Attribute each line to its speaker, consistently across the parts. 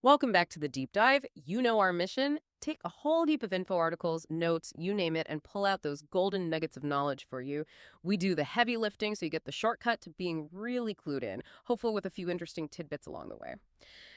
Speaker 1: Welcome back to the deep dive. You know our mission. Take a whole heap of info articles, notes, you name it, and pull out those golden nuggets of knowledge for you. We do the heavy lifting so you get the shortcut to being really clued in, hopefully with a few interesting tidbits along the way.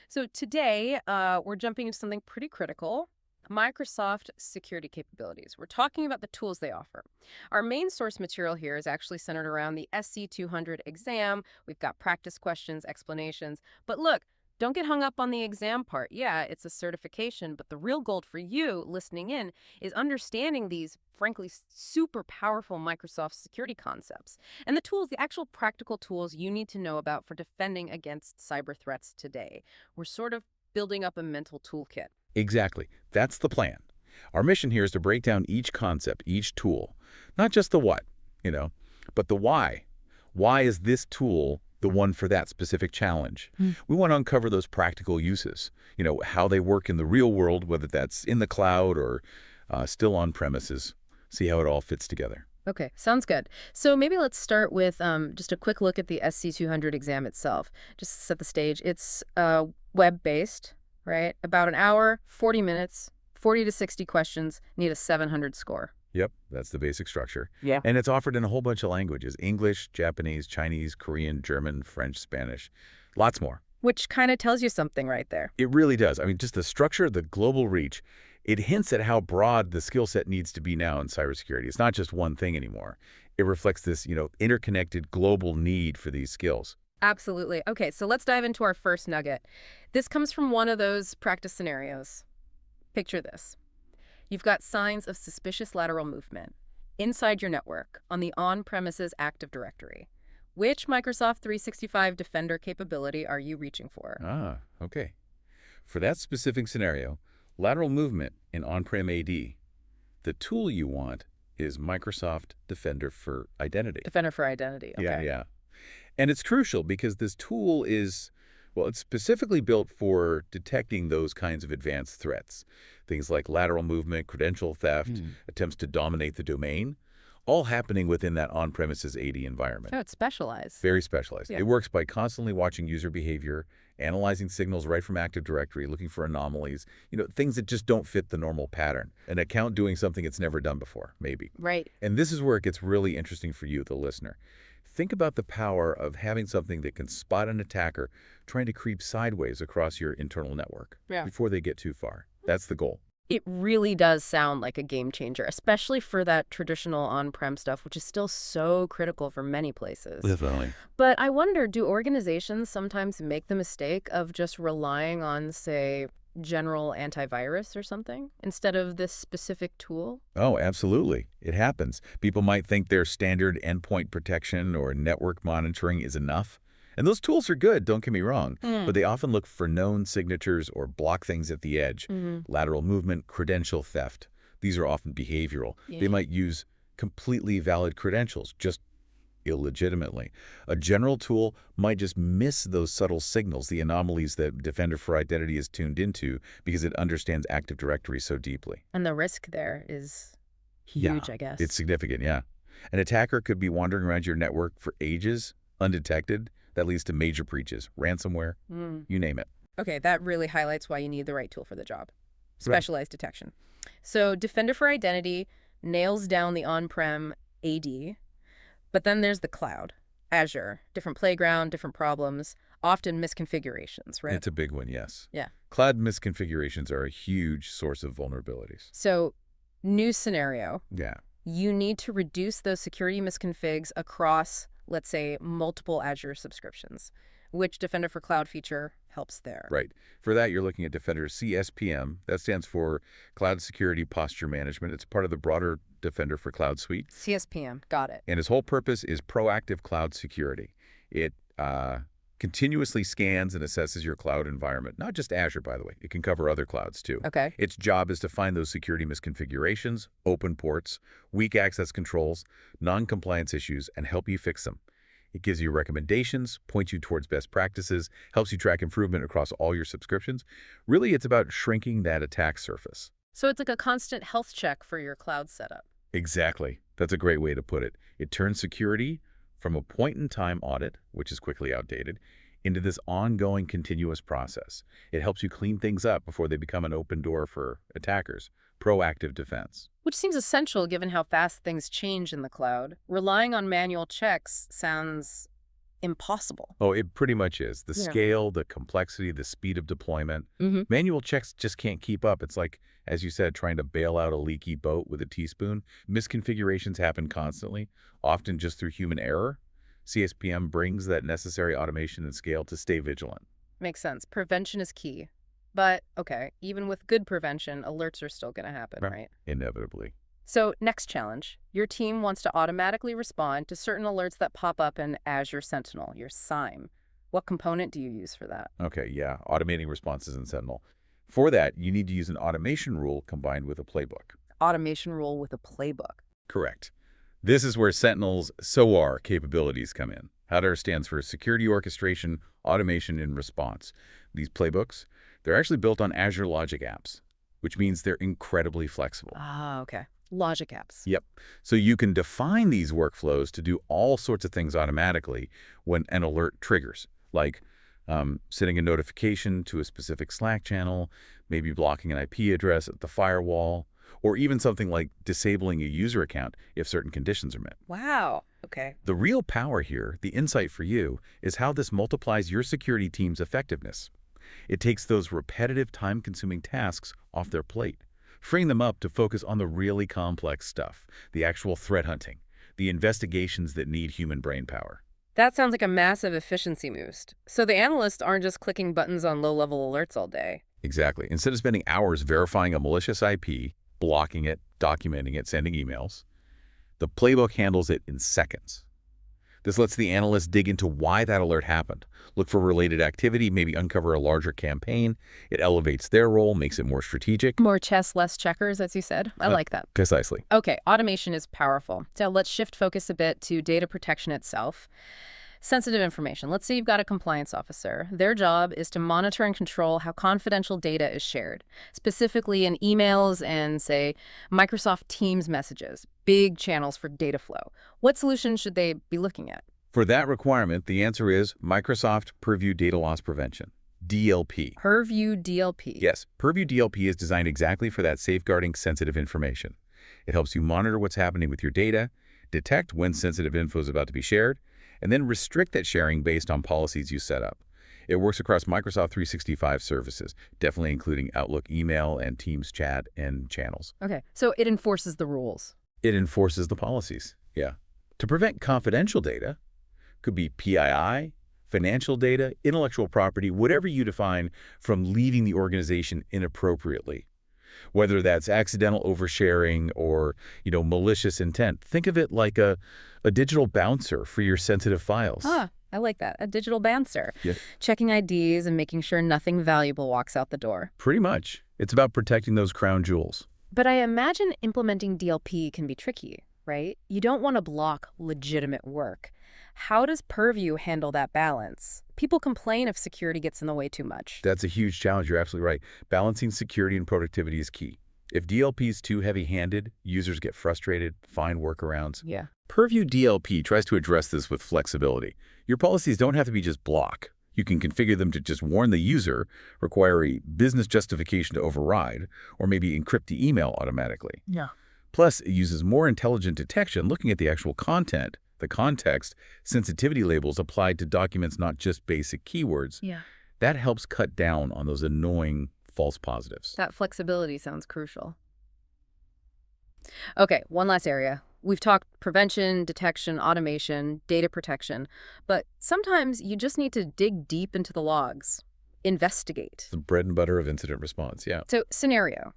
Speaker 1: So today, we're jumping into something pretty critical. Microsoft security capabilities. We're talking about the tools they offer. Our main source material here is actually centered around the SC-200 exam. We've got practice questions, explanations. But look, don't get hung up on the exam part. Yeah, it's a certification, but the real gold for you listening in is understanding these, frankly, super powerful Microsoft security concepts and the tools, the actual practical tools you need to know about for defending against cyber threats today. We're sort of building up a mental toolkit.
Speaker 2: Exactly. That's the plan. Our mission here is to break down each concept, each tool. Not just the what, but the why. Why is this tool the one for that specific challenge? We want to uncover those practical uses, how they work in the real world, whether that's in the cloud or still on premises, see how it all fits together.
Speaker 1: Okay, sounds good. So maybe let's start with just a quick look at the SC-200 exam itself, just to set the stage. It's web-based, right? About an hour, 40 minutes, 40 to 60 questions, need a 700 score.
Speaker 2: Yep, that's the basic structure.
Speaker 1: Yeah.
Speaker 2: And it's offered in a whole bunch of languages: English, Japanese, Chinese, Korean, German, French, Spanish, lots more.
Speaker 1: Which kind of tells you something right there.
Speaker 2: It really does. I mean, just the structure, the global reach, it hints at how broad the skill set needs to be now in cybersecurity. It's not just one thing anymore. It reflects this, interconnected global need for these skills.
Speaker 1: Absolutely. Okay, so let's dive into our first nugget. This comes from one of those practice scenarios. Picture this. You've got signs of suspicious lateral movement inside your network on the on-premises Active Directory. Which Microsoft 365 Defender capability are you reaching for?
Speaker 2: Ah, okay. For that specific scenario, lateral movement in on-prem AD, the tool you want is Microsoft Defender for Identity.
Speaker 1: Defender for Identity. Okay.
Speaker 2: Yeah. And it's crucial because this tool is, well, it's specifically built for detecting those kinds of advanced threats. Things like lateral movement, credential theft, attempts to dominate the domain, all happening within that on-premises AD environment.
Speaker 1: Oh, it's specialized.
Speaker 2: Very specialized.
Speaker 1: Yeah.
Speaker 2: It works by constantly watching user behavior, analyzing signals right from Active Directory, looking for anomalies, things that just don't fit the normal pattern. An account doing something it's never done before, maybe.
Speaker 1: Right.
Speaker 2: And this is where it gets really interesting for you, the listener. Think about the power of having something that can spot an attacker trying to creep sideways across your internal network before they get too far. That's the goal.
Speaker 1: It really does sound like a game changer, especially for that traditional on-prem stuff, which is still so critical for many places.
Speaker 2: Definitely.
Speaker 1: But I wonder, do organizations sometimes make the mistake of just relying on, say, general antivirus or something instead of this specific tool?
Speaker 2: Oh, absolutely. It happens. People might think their standard endpoint protection or network monitoring is enough. And those tools are good, don't get me wrong, but they often look for known signatures or block things at the edge. Lateral movement, credential theft. These are often behavioral.
Speaker 1: Yeah.
Speaker 2: They might use completely valid credentials, just illegitimately. A general tool might just miss those subtle signals, the anomalies that Defender for Identity is tuned into because it understands Active Directory so deeply.
Speaker 1: And the risk there is huge, I guess.
Speaker 2: It's significant, yeah. An attacker could be wandering around your network for ages, undetected. That leads to major breaches, ransomware, you name it.
Speaker 1: Okay, that really highlights why you need the right tool for the job. Specialized detection. So Defender for Identity nails down the on-prem AD, but then there's the cloud, Azure, different playground, different problems, often misconfigurations, right?
Speaker 2: It's a big one, yes.
Speaker 1: Yeah.
Speaker 2: Cloud misconfigurations are a huge source of vulnerabilities.
Speaker 1: So new scenario,
Speaker 2: Yeah.
Speaker 1: you need to reduce those security misconfigs across, let's say, multiple Azure subscriptions. Which Defender for Cloud feature helps there?
Speaker 2: Right. For that, you're looking at Defender CSPM. That stands for Cloud Security Posture Management. It's part of the broader Defender for Cloud suite.
Speaker 1: CSPM, got it.
Speaker 2: And its whole purpose is proactive cloud security. It continuously scans and assesses your cloud environment. Not just Azure, by the way. It can cover other clouds, too.
Speaker 1: Okay.
Speaker 2: Its job is to find those security misconfigurations, open ports, weak access controls, non-compliance issues, and help you fix them. It gives you recommendations, points you towards best practices, helps you track improvement across all your subscriptions. Really, it's about shrinking that attack surface.
Speaker 1: So it's like a constant health check for your cloud setup.
Speaker 2: Exactly. That's a great way to put it. It turns security from a point-in-time audit, which is quickly outdated, into this ongoing continuous process. It helps you clean things up before they become an open door for attackers. Proactive defense.
Speaker 1: Which seems essential given how fast things change in the cloud. Relying on manual checks sounds impossible.
Speaker 2: Oh, it pretty much is. The
Speaker 1: Yeah.
Speaker 2: scale, the complexity, the speed of deployment. Manual checks just can't keep up. It's like, as you said, trying to bail out a leaky boat with a teaspoon. Misconfigurations happen constantly, often just through human error. CSPM brings that necessary automation and scale to stay vigilant.
Speaker 1: Makes sense. Prevention is key. But, okay, even with good prevention, alerts are still going to happen, right?
Speaker 2: Inevitably.
Speaker 1: So, next challenge. Your team wants to automatically respond to certain alerts that pop up in Azure Sentinel, your SIEM. What component do you use for that?
Speaker 2: Okay, yeah, automating responses in Sentinel. For that, you need to use an automation rule combined with a playbook.
Speaker 1: Automation rule with a playbook.
Speaker 2: Correct. This is where Sentinel's SOAR capabilities come in. HODR stands for Security Orchestration, Automation, and Response. These playbooks, they're actually built on Azure Logic apps, which means they're incredibly flexible.
Speaker 1: Ah, okay. Logic apps.
Speaker 2: Yep. So you can define these workflows to do all sorts of things automatically when an alert triggers, like sending a notification to a specific Slack channel, maybe blocking an IP address at the firewall, or even something like disabling a user account if certain conditions are met.
Speaker 1: Wow. Okay.
Speaker 2: The real power here, the insight for you, is how this multiplies your security team's effectiveness. It takes those repetitive, time-consuming tasks off their plate, freeing them up to focus on the really complex stuff, the actual threat hunting, the investigations that need human brain power.
Speaker 1: That sounds like a massive efficiency boost. So the analysts aren't just clicking buttons on low-level alerts all day.
Speaker 2: Exactly. Instead of spending hours verifying a malicious IP, blocking it, documenting it, sending emails, the playbook handles it in seconds. This lets the analyst dig into why that alert happened, look for related activity, maybe uncover a larger campaign. It elevates their role, makes it more strategic.
Speaker 1: More chess, less checkers, as you said. I like that.
Speaker 2: Precisely.
Speaker 1: Okay, automation is powerful. So let's shift focus a bit to data protection itself. Sensitive information. Let's say you've got a compliance officer. Their job is to monitor and control how confidential data is shared, specifically in emails and, say, Microsoft Teams messages, big channels for data flow. What solutions should they be looking at?
Speaker 2: For that requirement, the answer is Microsoft Purview Data Loss Prevention, DLP.
Speaker 1: Purview DLP.
Speaker 2: Yes, Purview DLP is designed exactly for that, safeguarding sensitive information. It helps you monitor what's happening with your data, detect when sensitive info is about to be shared, and then restrict that sharing based on policies you set up. It works across Microsoft 365 services, definitely including Outlook email and Teams chat and channels.
Speaker 1: Okay, so it enforces the rules.
Speaker 2: It enforces the policies, yeah. To prevent confidential data, could be PII, financial data, intellectual property, whatever you define, from leaving the organization inappropriately. Whether that's accidental oversharing or, malicious intent. Think of it like a digital bouncer for your sensitive files.
Speaker 1: Ah, I like that. A digital bouncer.
Speaker 2: Yeah.
Speaker 1: Checking IDs and making sure nothing valuable walks out the door.
Speaker 2: Pretty much. It's about protecting those crown jewels.
Speaker 1: But I imagine implementing DLP can be tricky, right? You don't want to block legitimate work. How does Purview handle that balance? People complain if security gets in the way too much.
Speaker 2: That's a huge challenge. You're absolutely right. Balancing security and productivity is key. If DLP is too heavy-handed, users get frustrated, find workarounds.
Speaker 1: Yeah.
Speaker 2: Purview DLP tries to address this with flexibility. Your policies don't have to be just block. You can configure them to just warn the user, require a business justification to override, or maybe encrypt the email automatically.
Speaker 1: Yeah.
Speaker 2: Plus, it uses more intelligent detection, looking at the actual content, the context, sensitivity labels applied to documents, not just basic keywords.
Speaker 1: Yeah.
Speaker 2: That helps cut down on those annoying false positives.
Speaker 1: That flexibility sounds crucial. Okay, one last area. We've talked prevention, detection, automation, data protection, but sometimes you just need to dig deep into the logs, investigate.
Speaker 2: The bread and butter of incident response, yeah.
Speaker 1: So, scenario.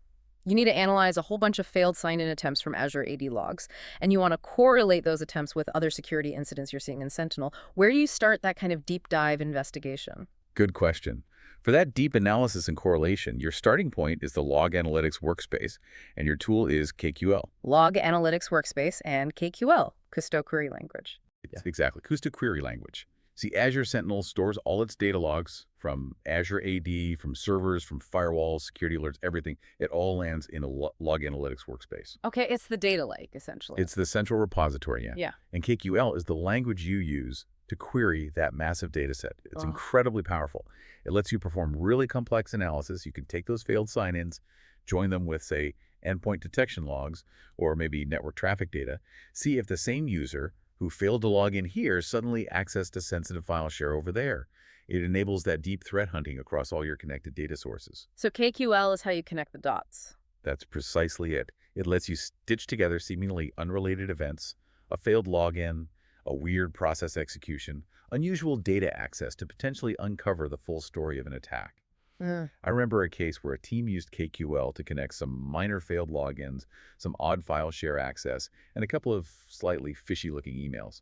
Speaker 1: You need to analyze a whole bunch of failed sign-in attempts from Azure AD logs, and you want to correlate those attempts with other security incidents you're seeing in Sentinel. Where do you start that kind of deep dive investigation?
Speaker 2: Good question. For that deep analysis and correlation, your starting point is the Log Analytics workspace, and your tool is KQL.
Speaker 1: Log Analytics Workspace and KQL, Custo Query Language.
Speaker 2: Yeah. Exactly, Custo Query Language. See, Azure Sentinel stores all its data logs from Azure AD, from servers, from firewalls, security alerts, everything. It all lands in a Log Analytics workspace.
Speaker 1: Okay, it's the data lake, essentially.
Speaker 2: It's the central repository, yeah.
Speaker 1: Yeah.
Speaker 2: And KQL is the language you use to query that massive data set. It's
Speaker 1: Oh.
Speaker 2: incredibly powerful. It lets you perform really complex analysis. You can take those failed sign-ins, join them with, say, endpoint detection logs, or maybe network traffic data, see if the same user who failed to log in here suddenly accessed a sensitive file share over there. It enables that deep threat hunting across all your connected data sources.
Speaker 1: So KQL is how you connect the dots.
Speaker 2: That's precisely it. It lets you stitch together seemingly unrelated events, a failed login, a weird process execution, unusual data access to potentially uncover the full story of an attack.
Speaker 1: Mm.
Speaker 2: I remember a case where a team used KQL to connect some minor failed logins, some odd file share access, and a couple of slightly fishy-looking emails,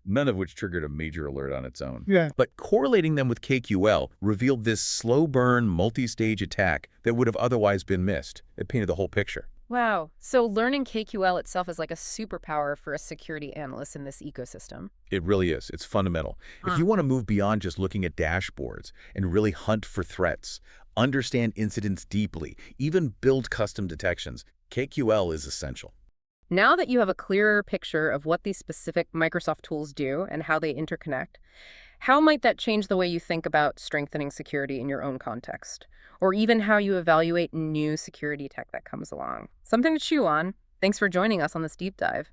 Speaker 2: none of which triggered a major alert on its own.
Speaker 1: Yeah.
Speaker 2: But correlating them with KQL revealed this slow-burn, multi-stage attack that would have otherwise been missed. It painted the whole picture.
Speaker 1: Wow. So learning KQL itself is like a superpower for a security analyst in this ecosystem.
Speaker 2: It really is. It's fundamental. If you want to move beyond just looking at dashboards and really hunt for threats, understand incidents deeply, even build custom detections, KQL is essential.
Speaker 1: Now that you have a clearer picture of what these specific Microsoft tools do and how they interconnect, how might that change the way you think about strengthening security in your own context? Or even how you evaluate new security tech that comes along? Something to chew on. Thanks for joining us on this deep dive.